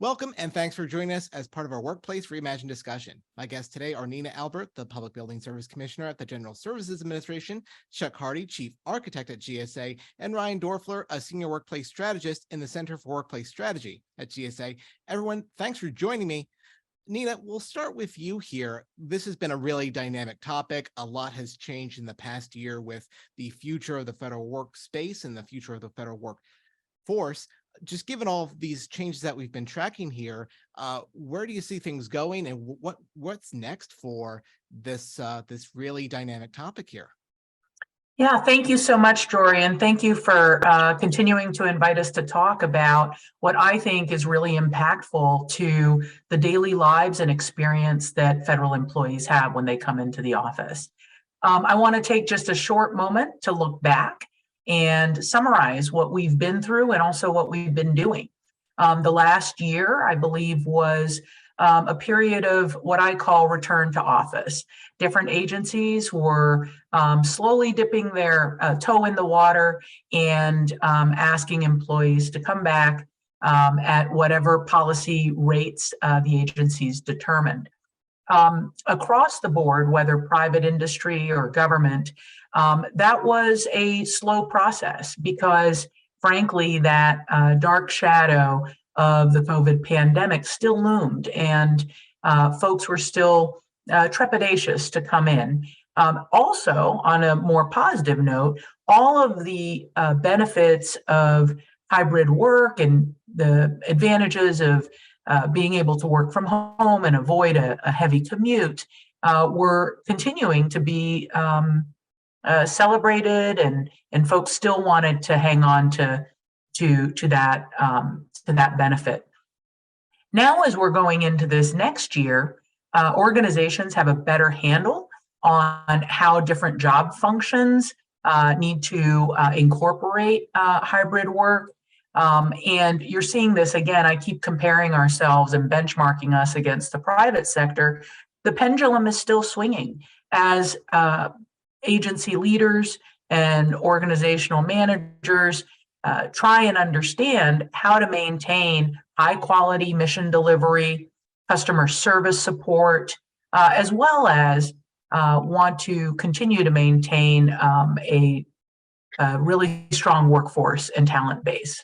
Welcome and thanks for joining us as part of our Workplace Reimagined discussion. My guests today are Nina Albert, the Public Building Service Commissioner at the General Services Administration, Chuck Hardy, Chief Architect at GSA, and Ryan Dorfler, a Senior Workplace Strategist in the Center for Workplace Strategy at GSA. Everyone, thanks for joining me. Nina, we'll start with you here. This has been a really dynamic topic. A lot has changed in the past year with the future of the federal workspace and the future of the federal workforce. Just given all of these changes that we've been tracking here, where do you see things going, and what's next for this really dynamic topic here? Yeah, thank you so much, Jory, and thank you for continuing to invite us to talk about what I think is really impactful to the daily lives and experience that federal employees have when they come into the office. I want to take just a short moment to look back and summarize what we've been through and also what we've been doing. The last year, I believe, was a period of what I call return to office. Different agencies were slowly dipping their toe in the water and asking employees to come back at whatever policy rates the agencies determined. Across the board, whether private industry or government, that was a slow process because, frankly, that dark shadow of the COVID pandemic still loomed, and folks were still trepidatious to come in. Also, on a more positive note, all of the benefits of hybrid work and the advantages of being able to work from home and avoid a heavy commute were continuing to be celebrated, and folks still wanted to hang on to that benefit. Now, as we're going into this next year, organizations have a better handle on how different job functions need to incorporate hybrid work. And you're seeing this again. I keep comparing ourselves and benchmarking us against the private sector. The pendulum is still swinging as agency leaders and organizational managers try and understand how to maintain high quality mission delivery, customer service support, as well as want to continue to maintain a really strong workforce and talent base.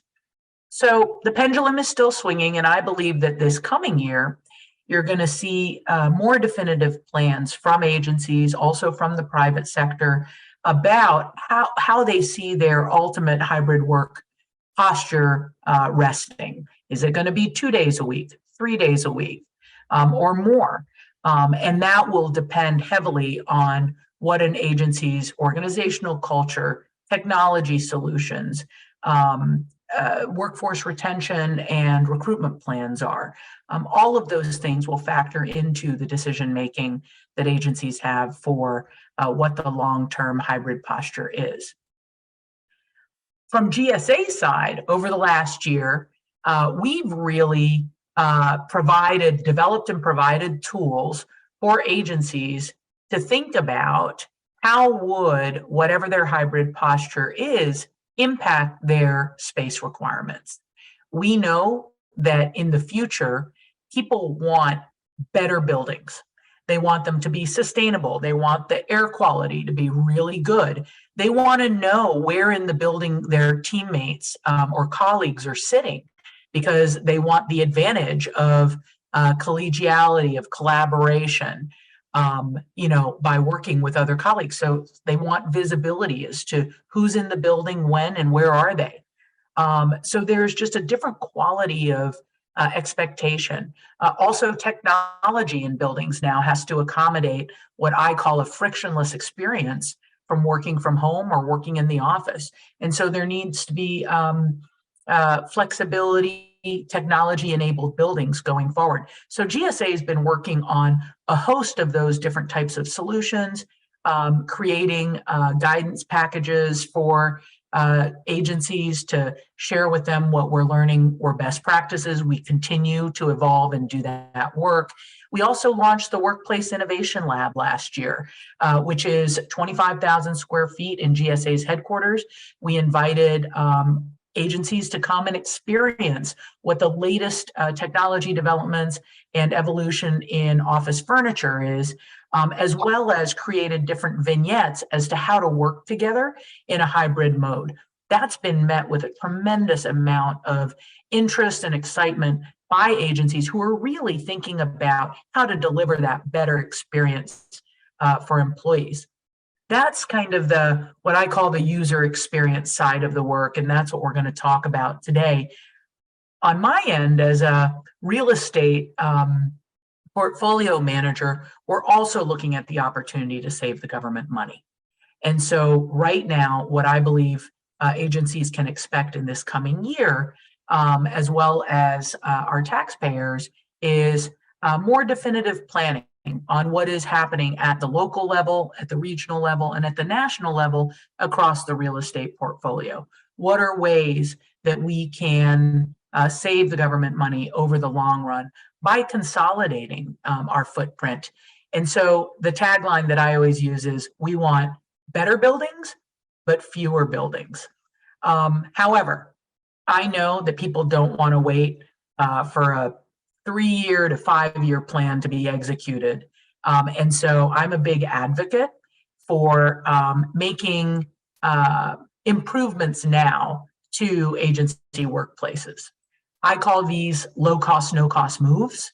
So the pendulum is still swinging, and I believe that this coming year, you're going to see more definitive plans from agencies, also from the private sector, about how they see their ultimate hybrid work posture resting. Is it going to be 2 days a week, 3 days a week, or more? And that will depend heavily on what an agency's organizational culture, technology solutions, workforce retention and recruitment plans are. All of those things will factor into the decision making that agencies have for what the long-term hybrid posture is. From GSA side, over the last year, we've really developed and provided tools for agencies to think about how would whatever their hybrid posture is impact their space requirements. We know that in the future, people want better buildings. They want them to be sustainable. They want the air quality to be really good. They want to know where in the building their teammates or colleagues are sitting, because they want the advantage of collegiality, of collaboration, by working with other colleagues. So they want visibility as to who's in the building, when, and where are they. So there's just a different quality of expectation. Also, technology in buildings now has to accommodate what I call a frictionless experience from working from home or working in the office. And so there needs to be flexibility, technology-enabled buildings going forward. So GSA has been working on a host of those different types of solutions, creating guidance packages for agencies to share with them what we're learning were best practices. We continue to evolve and do that work. We also launched the Workplace Innovation Lab last year, which is 25,000 square feet in GSA's headquarters. We invited agencies to come and experience what the latest technology developments and evolution in office furniture is, as well as created different vignettes as to how to work together in a hybrid mode. That's been met with a tremendous amount of interest and excitement by agencies who are really thinking about how to deliver that better experience for employees. That's kind of the what I call the user experience side of the work, and that's what we're going to talk about today. On my end, as a real estate portfolio manager, we're also looking at the opportunity to save the government money. And so right now, what I believe agencies can expect in this coming year, as well as our taxpayers, is more definitive planning on what is happening at the local level, at the regional level, and at the national level across the real estate portfolio. What are ways that we can save the government money over the long run by consolidating our footprint? And so the tagline that I always use is, we want better buildings, but fewer buildings. However, I know that people don't want to wait for a 3-year to 5-year plan to be executed. And so I'm a big advocate for making improvements now to agency workplaces. I call these low cost, no cost moves.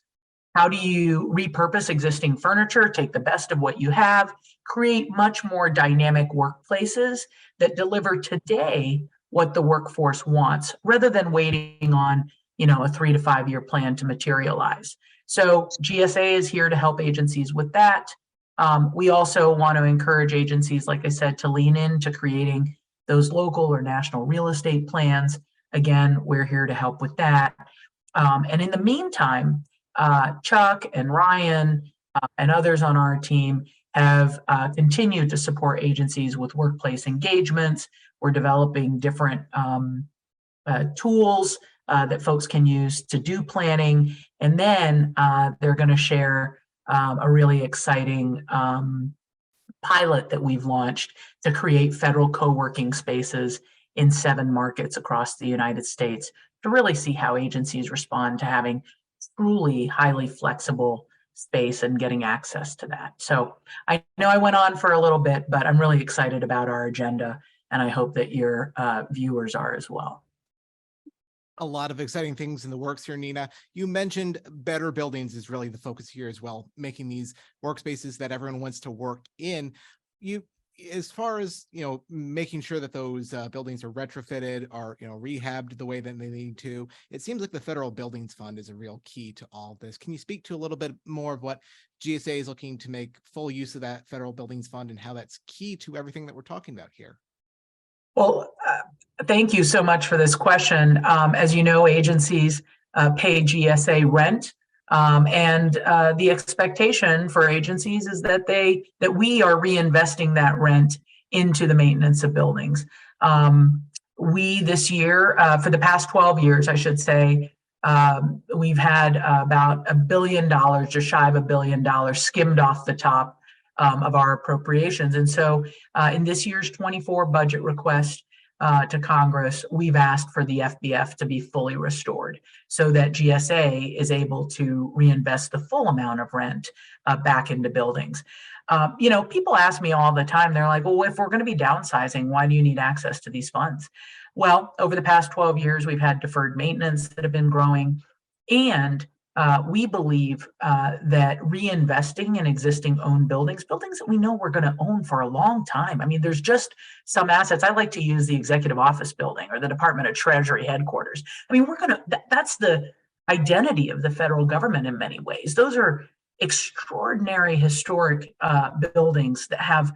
How do you repurpose existing furniture, take the best of what you have, create much more dynamic workplaces that deliver today what the workforce wants, rather than waiting on a 3 to 5 year plan to materialize. So GSA is here to help agencies with that. We also want to encourage agencies, like I said, to lean into creating those local or national real estate plans. Again, we're here to help with that. And in the meantime, Chuck and Ryan and others on our team have continued to support agencies with workplace engagements. We're developing different tools that folks can use to do planning. And then they're going to share a really exciting pilot that we've launched to create federal co-working spaces in 7 markets across the United States, to really see how agencies respond to having truly highly flexible space and getting access to that. So I know I went on for a little bit, but I'm really excited about our agenda, and I hope that your viewers are as well. A lot of exciting things in the works here, Nina. You mentioned better buildings is really the focus here as well, making these workspaces that everyone wants to work in. As far as making sure that those buildings are retrofitted, are rehabbed the way that they need to, it seems like the Federal Buildings Fund is a real key to all this. Can you speak to a little bit more of what GSA is looking to make full use of that Federal Buildings Fund, and how that's key to everything that we're talking about here? Well, thank you so much for this question. As you know, agencies pay GSA rent. And the expectation for agencies is that we are reinvesting that rent into the maintenance of buildings. We this year, for the past 12 years, I should say, we've had about $1 billion, just shy of $1 billion, skimmed off the top of our appropriations. And so in this year's 24 budget request to Congress, we've asked for the FBF to be fully restored so that GSA is able to reinvest the full amount of rent back into buildings. People ask me all the time, they're like, well, if we're going to be downsizing, why do you need access to these funds? Well, over the past 12 years, we've had deferred maintenance that have been growing, and we believe that reinvesting in existing owned buildings that we know we're going to own for a long time. I mean, there's just some assets. I like to use the Executive Office Building or the Department of Treasury headquarters. I mean, that's the identity of the federal government in many ways. Those are extraordinary historic buildings that have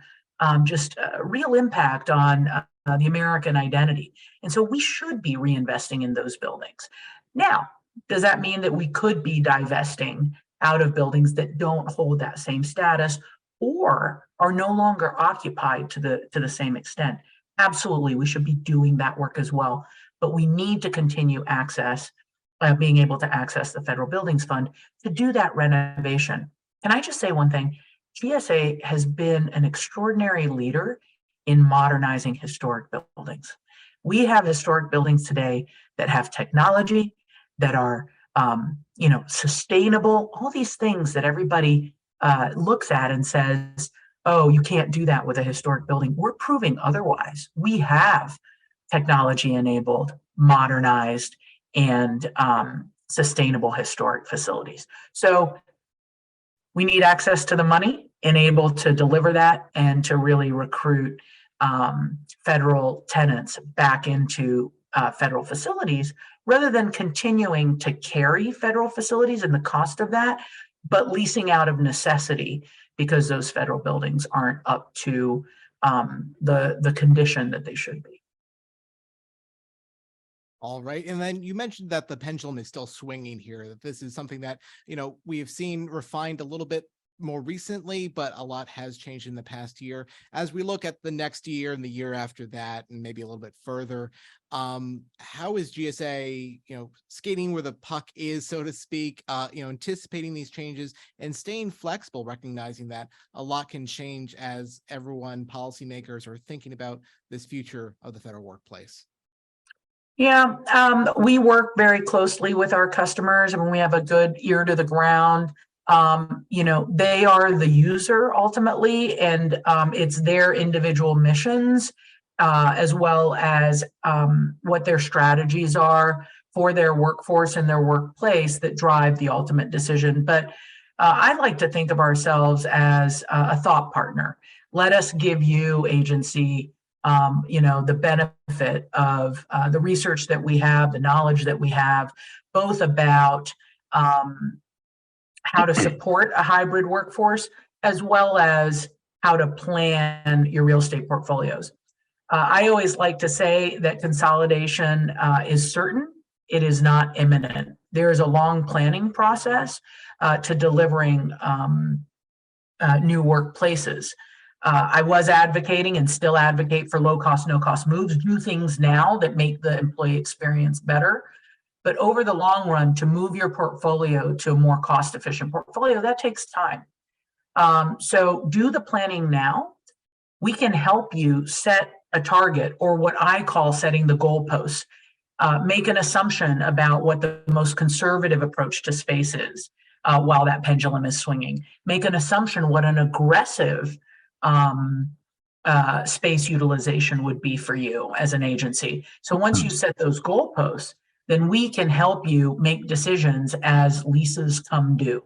just a real impact on the American identity. And so we should be reinvesting in those buildings. Now, does that mean that we could be divesting out of buildings that don't hold that same status or are no longer occupied to the same extent? Absolutely, we should be doing that work as well. But we need to continue being able to access the Federal Buildings Fund to do that renovation. Can I just say one thing? GSA has been an extraordinary leader in modernizing historic buildings. We have historic buildings today that have technology, that are sustainable, all these things that everybody looks at and says, oh, you can't do that with a historic building. We're proving otherwise. We have technology enabled, modernized, and sustainable historic facilities. So we need access to the money and able to deliver that and to really recruit federal tenants back into federal facilities rather than continuing to carry federal facilities and the cost of that, but leasing out of necessity because those federal buildings aren't up to the condition that they should be. All right. And then you mentioned that the pendulum is still swinging here, that this is something that, we have seen refined a little bit more recently, but a lot has changed in the past year. As we look at the next year and the year after that, and maybe a little bit further, how is GSA, skating where the puck is, so to speak, anticipating these changes and staying flexible, recognizing that a lot can change as policymakers are thinking about this future of the federal workplace? Yeah, we work very closely with our customers and we have a good ear to the ground. They are the user ultimately, and it's their individual missions as well as what their strategies are for their workforce and their workplace that drive the ultimate decision. But I like to think of ourselves as a thought partner. Let us give you, agency, the benefit of the research that we have, the knowledge that we have, both about how to support a hybrid workforce, as well as how to plan your real estate portfolios. I always like to say that consolidation is certain. It is not imminent. There is a long planning process to delivering new workplaces. I was advocating and still advocate for low cost, no cost moves, do things now that make the employee experience better. But over the long run, to move your portfolio to a more cost efficient portfolio, that takes time. So do the planning now. We can help you set a target, or what I call setting the goalposts. Make an assumption about what the most conservative approach to space is while that pendulum is swinging. Make an assumption what an aggressive space utilization would be for you as an agency. So once you set those goalposts, then we can help you make decisions as leases come due,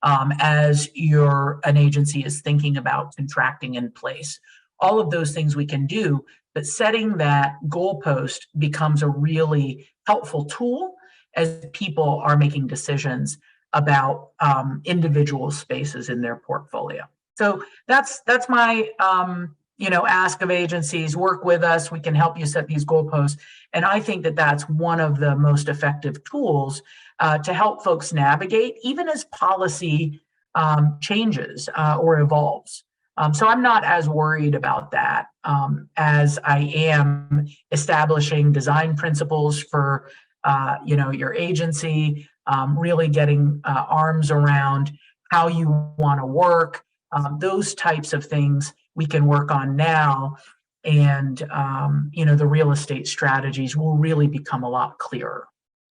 as an agency is thinking about contracting in place. All of those things we can do, but setting that goalpost becomes a really helpful tool as people are making decisions about individual spaces in their portfolio. So that's my ask of agencies. Work with us. We can help you set these goalposts, and I think that that's one of the most effective tools to help folks navigate, even as policy changes or evolves. So I'm not as worried about that as I am establishing design principles for your agency, really getting arms around how you want to work. Those types of things we can work on now, and the real estate strategies will really become a lot clearer.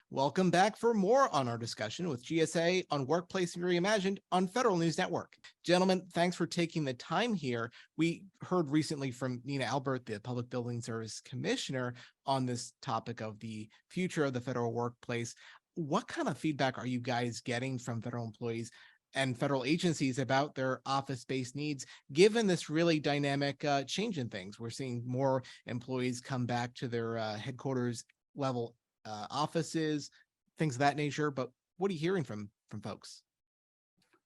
Welcome back for more on our discussion with GSA on Workplace Reimagined on Federal News Network. Gentlemen, thanks for taking the time here. We heard recently from Nina Albert, the Public Building Service Commissioner, on this topic of the future of the federal workplace. What kind of feedback are you guys getting from federal employees and federal agencies about their office-based needs, given this really dynamic change in things? We're seeing more employees come back to their headquarters level offices, things of that nature. But what are you hearing from folks?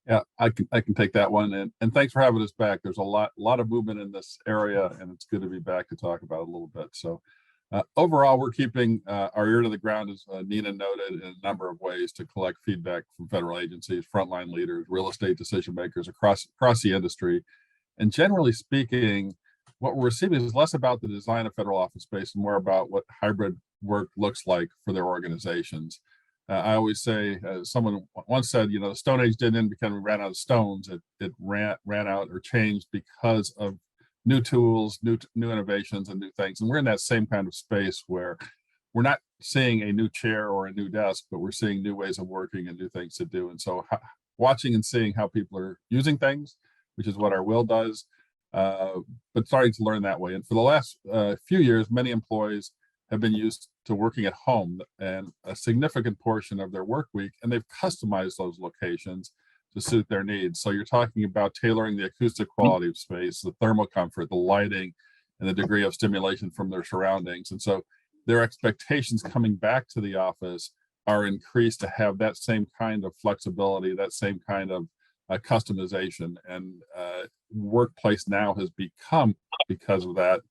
Yeah, I can take that one, and thanks for having us back. There's a lot of movement in this area, and it's good to be back to talk about it a little bit. So overall, we're keeping our ear to the ground, as Nina noted, in a number of ways to collect feedback from federal agencies, frontline leaders, real estate decision makers across the industry. And generally speaking, what we're receiving is less about the design of federal office space and more about what hybrid work looks like for their organizations. I always say, someone once said, the Stone Age didn't end because we ran out of stones. It ran out or changed because of new tools, new innovations, and new things. And we're in that same kind of space where we're not seeing a new chair or a new desk, but we're seeing new ways of working and new things to do. And so watching and seeing how people are using things, which is what our will does, but starting to learn that way. And for the last few years, many employees have been used to working at home and a significant portion of their work week, and they've customized those locations to suit their needs. So you're talking about tailoring the acoustic quality of space, the thermal comfort, the lighting, and the degree of stimulation from their surroundings. And so their expectations coming back to the office are increased to have that same kind of flexibility, that same kind of customization. And workplace now has become, because of that,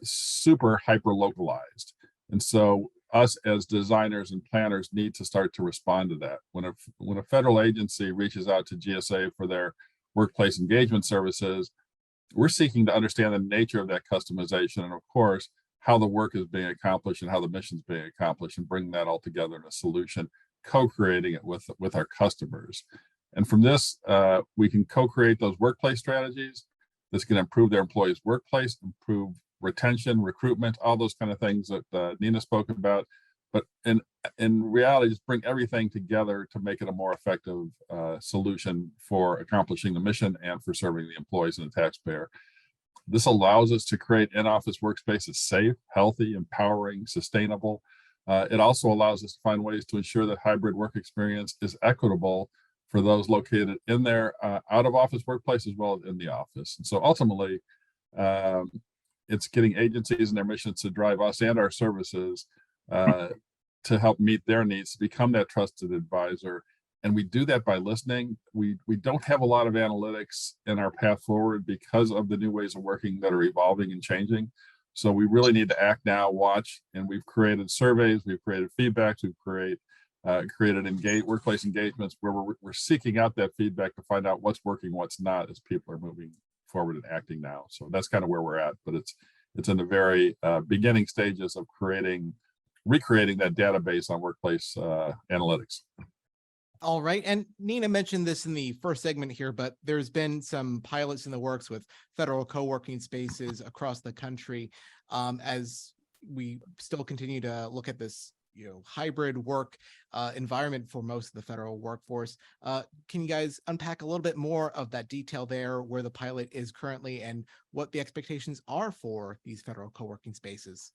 super hyper localized. And so us as designers and planners need to start to respond to that. When a federal agency reaches out to GSA for their workplace engagement services, we're seeking to understand the nature of that customization, and of course how the work is being accomplished and how the mission is being accomplished, and bring that all together in a solution, co-creating it with our customers. And from this, we can co-create those workplace strategies. This can improve their employees' workplace, improve retention, recruitment, all those kind of things that Nina spoke about. But in reality, just bring everything together to make it a more effective solution for accomplishing the mission and for serving the employees and the taxpayer. This allows us to create in-office workspaces safe, healthy, empowering, sustainable. It also allows us to find ways to ensure that hybrid work experience is equitable for those located in their out-of-office workplace as well as in the office. And so ultimately, it's getting agencies and their missions to drive us and our services to help meet their needs, to become that trusted advisor. And we do that by listening. We don't have a lot of analytics in our path forward because of the new ways of working that are evolving and changing. So we really need to act now, watch, and we've created surveys, we've created feedbacks, we've created workplace engagements where we're seeking out that feedback to find out what's working, what's not, as people are moving forward and acting now. So that's kind of where we're at, but it's in the very beginning stages of recreating that database on workplace analytics. All right. And Nina mentioned this in the first segment here, but there's been some pilots in the works with federal co-working spaces across the country as we still continue to look at this hybrid work environment for most of the federal workforce. Can you guys unpack a little bit more of that detail there, where the pilot is currently and what the expectations are for these federal co-working spaces?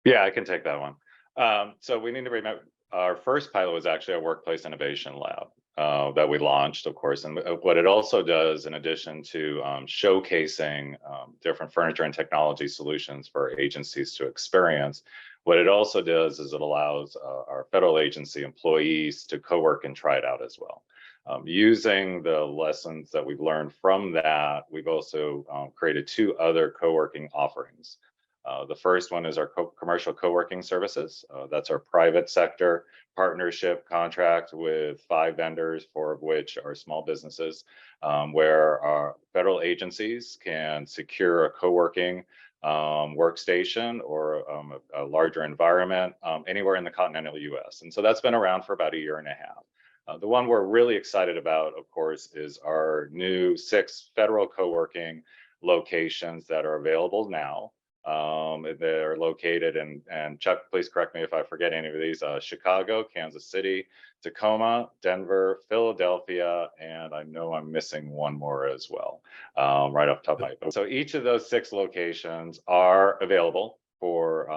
Yeah, I can take that one. So we need to remember our first pilot was actually a workplace innovation lab that we launched, of course. And what it also does, in addition to showcasing different furniture and technology solutions for agencies to experience, what it also does is it allows our federal agency employees to co-work and try it out as well. Using the lessons that we've learned from that, we've also created 2 other co-working offerings. The first one is our commercial co-working services. That's our private sector partnership contract with 5 vendors, 4 of which are small businesses, where our federal agencies can secure a co-working workstation or a larger environment anywhere in the continental US. And so that's been around for about 1.5 years. The one we're really excited about, of course, is our new 6 federal co-working locations that are available now. They're located in, and Chuck, please correct me if I forget any of these, Chicago, Kansas City, Tacoma, Denver, Philadelphia, and I know I'm missing one more as well, right off the top of my head. So each of those 6 locations are available for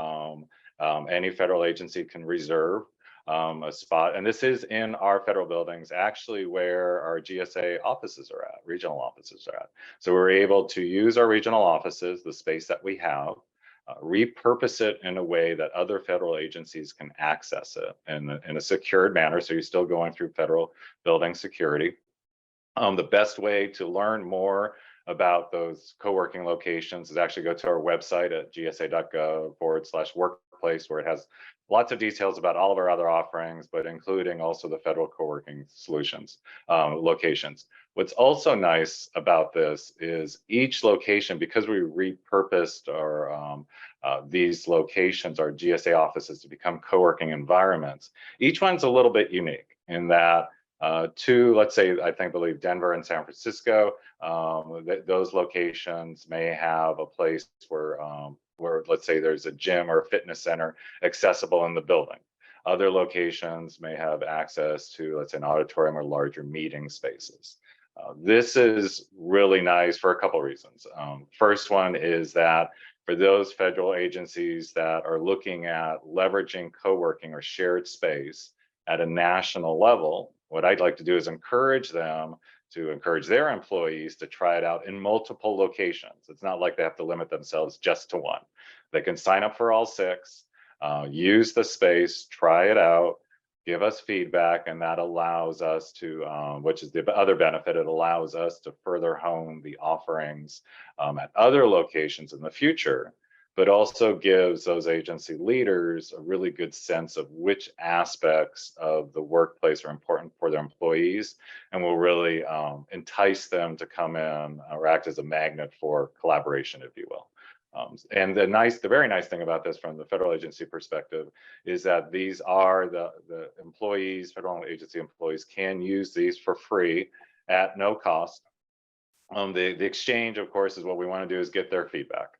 any federal agency can reserve a spot. And this is in our federal buildings, actually where our GSA offices are at, regional offices are at. So we're able to use our regional offices, the space that we have, repurpose it in a way that other federal agencies can access it in a secured manner. So you're still going through federal building security. The best way to learn more about those co-working locations is actually go to our website at gsa.gov/workplace, where it has lots of details about all of our other offerings, but including also the federal co-working solutions locations. What's also nice about this is each location, because we repurposed our these locations, our GSA offices, to become co-working environments, each one's a little bit unique in that To, let's say, I believe Denver and San Francisco, those locations may have a place where let's say there's a gym or a fitness center accessible in the building. Other locations may have access to, let's say, an auditorium or larger meeting spaces. This is really nice for a couple reasons. First one is that for those federal agencies that are looking at leveraging co-working or shared space at a national level, what I'd like to do is encourage them to encourage their employees to try it out in multiple locations. It's not like they have to limit themselves just to one. They can sign up for all 6, use the space, try it out, give us feedback, and that allows us to, which is the other benefit, it allows us to further hone the offerings at other locations in the future, but also gives those agency leaders a really good sense of which aspects of the workplace are important for their employees and will really entice them to come in or act as a magnet for collaboration, if you will. And the very nice thing about this from the federal agency perspective is that these are the employees, federal agency employees can use these for free at no cost. The exchange, of course, is what we want to do is get their feedback.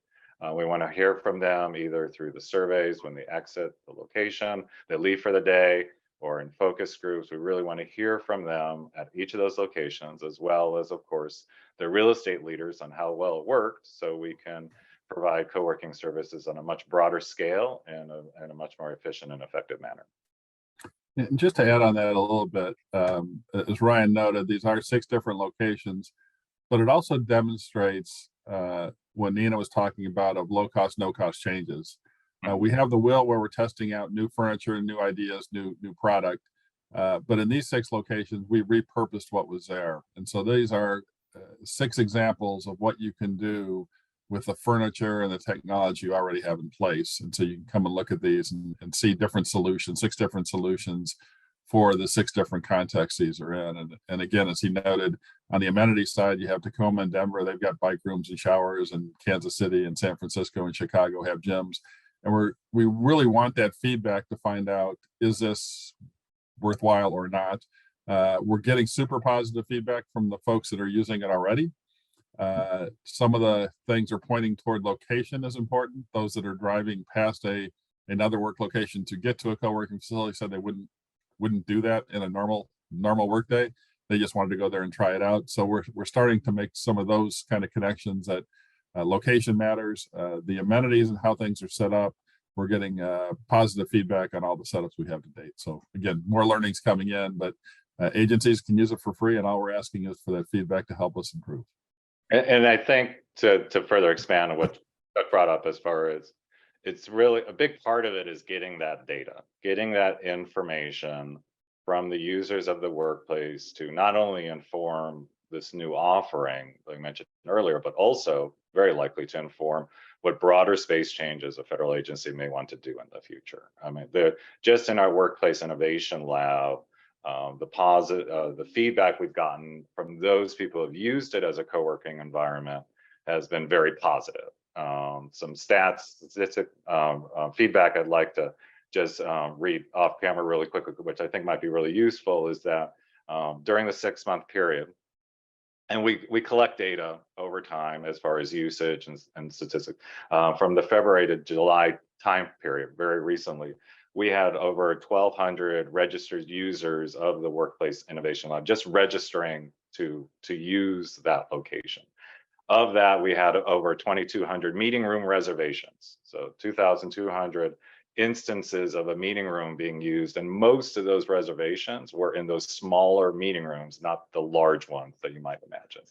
We want to hear from them either through the surveys when they exit the location, they leave for the day, or in focus groups. We really want to hear from them at each of those locations, as well as, of course, the real estate leaders on how well it worked, so we can provide co-working services on a much broader scale and in a much more efficient and effective manner. And just to add on that a little bit, as Ryan noted, these are 6 different locations, but it also demonstrates what Nina was talking about of low cost, no cost changes. We have the wheel where we're testing out new furniture and new ideas, new product. But in these 6 locations, we repurposed what was there. And so these are 6 examples of what you can do with the furniture and the technology you already have in place. And so you can come and look at these and see different solutions, 6 different solutions for the 6 different contexts these are in. And again, as he noted, on the amenity side, you have Tacoma and Denver, they've got bike rooms and showers, and Kansas City and San Francisco and Chicago have gyms. And we really want that feedback to find out, is this worthwhile or not? We're getting super positive feedback from the folks that are using it already. Some of the things are pointing toward location is important. Those that are driving past another work location to get to a co-working facility said they wouldn't do that in a normal workday. They just wanted to go there and try it out. So we're starting to make some of those kind of connections that location matters, the amenities and how things are set up. We're getting positive feedback on all the setups we have to date. So again, more learnings coming in, but agencies can use it for free, and all we're asking is for that feedback to help us improve. And I think to further expand on what Chuck brought up, as far as it's really a big part of it is getting that data, getting that information from the users of the workplace to not only inform this new offering like I mentioned earlier, but also very likely to inform what broader space changes a federal agency may want to do in the future. I mean, just in our workplace innovation lab, the feedback we've gotten from those people who have used it as a co-working environment has been very positive. Some statistic feedback I'd like to just read off camera really quickly, which I think might be really useful, is that during the 6-month period, and we collect data over time as far as usage and statistics, from the February to July time period, very recently, we had over 1,200 registered users of the Workplace Innovation Lab just registering to use that location. Of that, we had over 2,200 meeting room reservations. So 2,200 instances of a meeting room being used. And most of those reservations were in those smaller meeting rooms, not the large ones that you might imagine.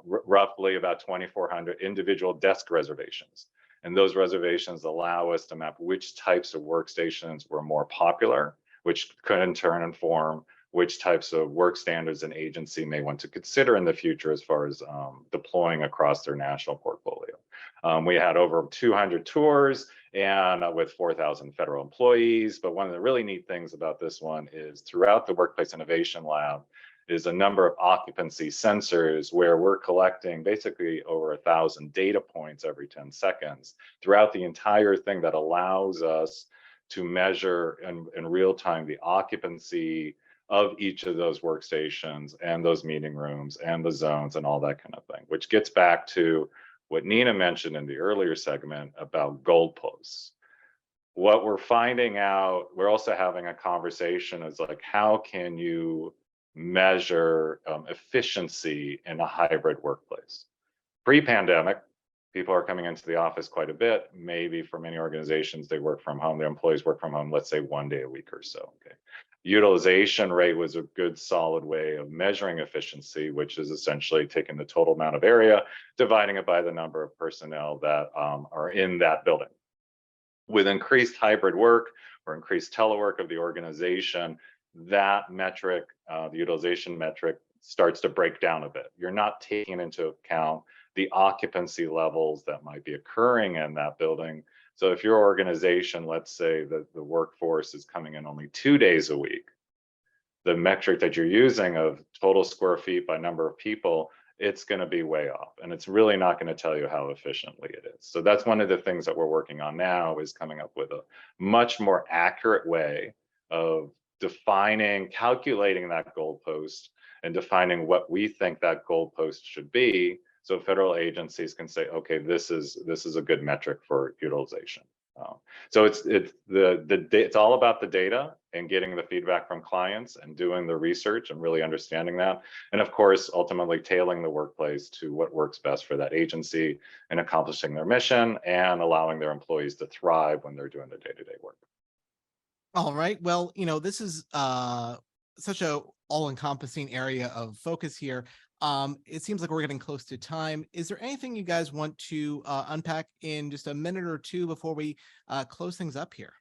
Roughly about 2,400 individual desk reservations. And those reservations allow us to map which types of workstations were more popular, which could in turn inform which types of work standards an agency may want to consider in the future as far as deploying across their national portfolio. We had over 200 tours and with 4,000 federal employees. But one of the really neat things about this one is throughout the Workplace Innovation Lab is a number of occupancy sensors where we're collecting basically over 1,000 data points every 10 seconds throughout the entire thing that allows us to measure in real time the occupancy of each of those workstations and those meeting rooms and the zones and all that kind of thing, which gets back to what Nina mentioned in the earlier segment about goalposts. What we're finding out, we're also having a conversation is like, how can you measure efficiency in a hybrid workplace? Pre-pandemic, people are coming into the office quite a bit. Maybe for many organizations, they work from home. Their employees work from home, let's say 1 day a week or so. Okay. Utilization rate was a good solid way of measuring efficiency, which is essentially taking the total amount of area, dividing it by the number of personnel that are in that building. With increased hybrid work or increased telework of the organization, that metric, the utilization metric, starts to break down a bit. You're not taking into account the occupancy levels that might be occurring in that building. So if your organization, let's say that the workforce is coming in only 2 days a week, the metric that you're using of total square feet by number of people, it's going to be way off, and it's really not going to tell you how efficiently it is. So that's one of the things that we're working on now, is coming up with a much more accurate way of defining, calculating that goalpost and defining what we think that goalpost should be, so federal agencies can say, okay, this is a good metric for utilization. So it's all about the data and getting the feedback from clients and doing the research and really understanding that. And of course, ultimately tailoring the workplace to what works best for that agency and accomplishing their mission and allowing their employees to thrive when they're doing their day-to-day work. All right. Well, this is such a all-encompassing area of focus here. It seems like we're getting close to time. Is there anything you guys want to unpack in just a minute or two before we close things up here?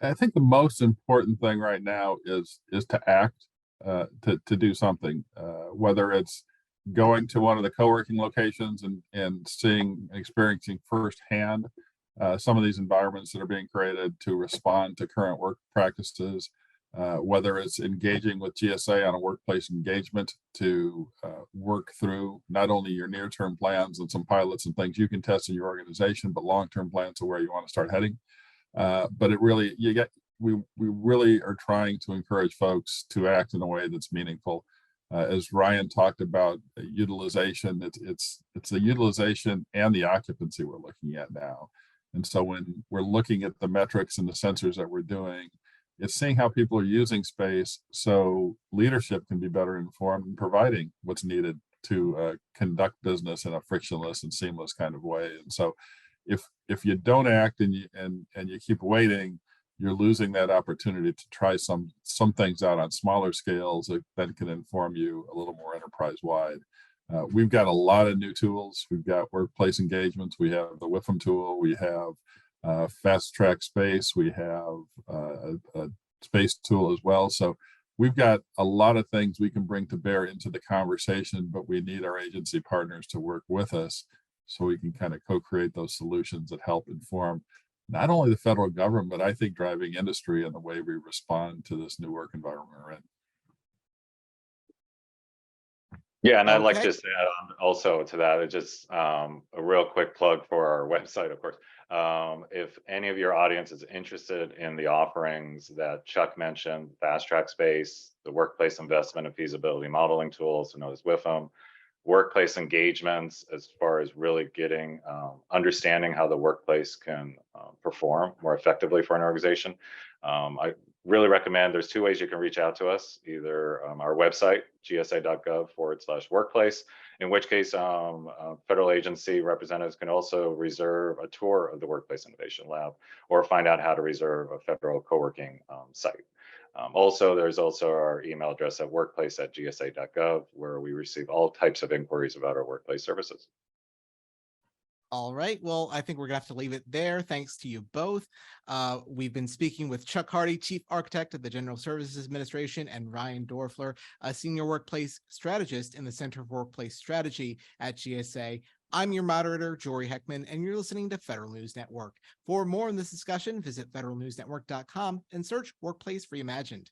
I think the most important thing right now is to act, to do something, whether it's going to one of the co-working locations and seeing, experiencing firsthand some of these environments that are being created to respond to current work practices, whether it's engaging with GSA on a workplace engagement to work through not only your near-term plans and some pilots and things you can test in your organization, but long-term plans of where you want to start heading. But it really, we really are trying to encourage folks to act in a way that's meaningful. As Ryan talked about utilization, it's the utilization and the occupancy we're looking at now. And so when we're looking at the metrics and the sensors that we're doing, it's seeing how people are using space so leadership can be better informed and providing what's needed to conduct business in a frictionless and seamless kind of way. And so if you don't act and you keep waiting, you're losing that opportunity to try some things out on smaller scales that can inform you a little more enterprise wide. We've got a lot of new tools. We've got workplace engagements. We have the WIFM tool. We have fast track space. We have a space tool as well. So we've got a lot of things we can bring to bear into the conversation, but we need our agency partners to work with us so we can kind of co-create those solutions that help inform not only the federal government, but I think driving industry and the way we respond to this new work environment we're in. Yeah, and I'd like just to add on also to that, it's just a real quick plug for our website, of course. If any of your audience is interested in the offerings that Chuck mentioned, Fast Track Space, the Workplace Investment and Feasibility Modeling Tools, known as WIFM, workplace engagements, as far as really getting understanding how the workplace can perform more effectively for an organization. I really recommend, there's two ways you can reach out to us, either our website, gsa.gov/workplace, in which case federal agency representatives can also reserve a tour of the Workplace Innovation Lab or find out how to reserve a federal co-working site. Also, there's also our email address at workplace@gsa.gov, where we receive all types of inquiries about our workplace services. All right. Well, I think we're gonna have to leave it there. Thanks to you both. We've been speaking with Chuck Hardy, Chief Architect of the General Services Administration, and Ryan Dorfler, a Senior Workplace Strategist in the Center for Workplace Strategy at GSA. I'm your moderator, Jory Heckman, and you're listening to Federal News Network. For more on this discussion, visit federalnewsnetwork.com and search Workplace Reimagined.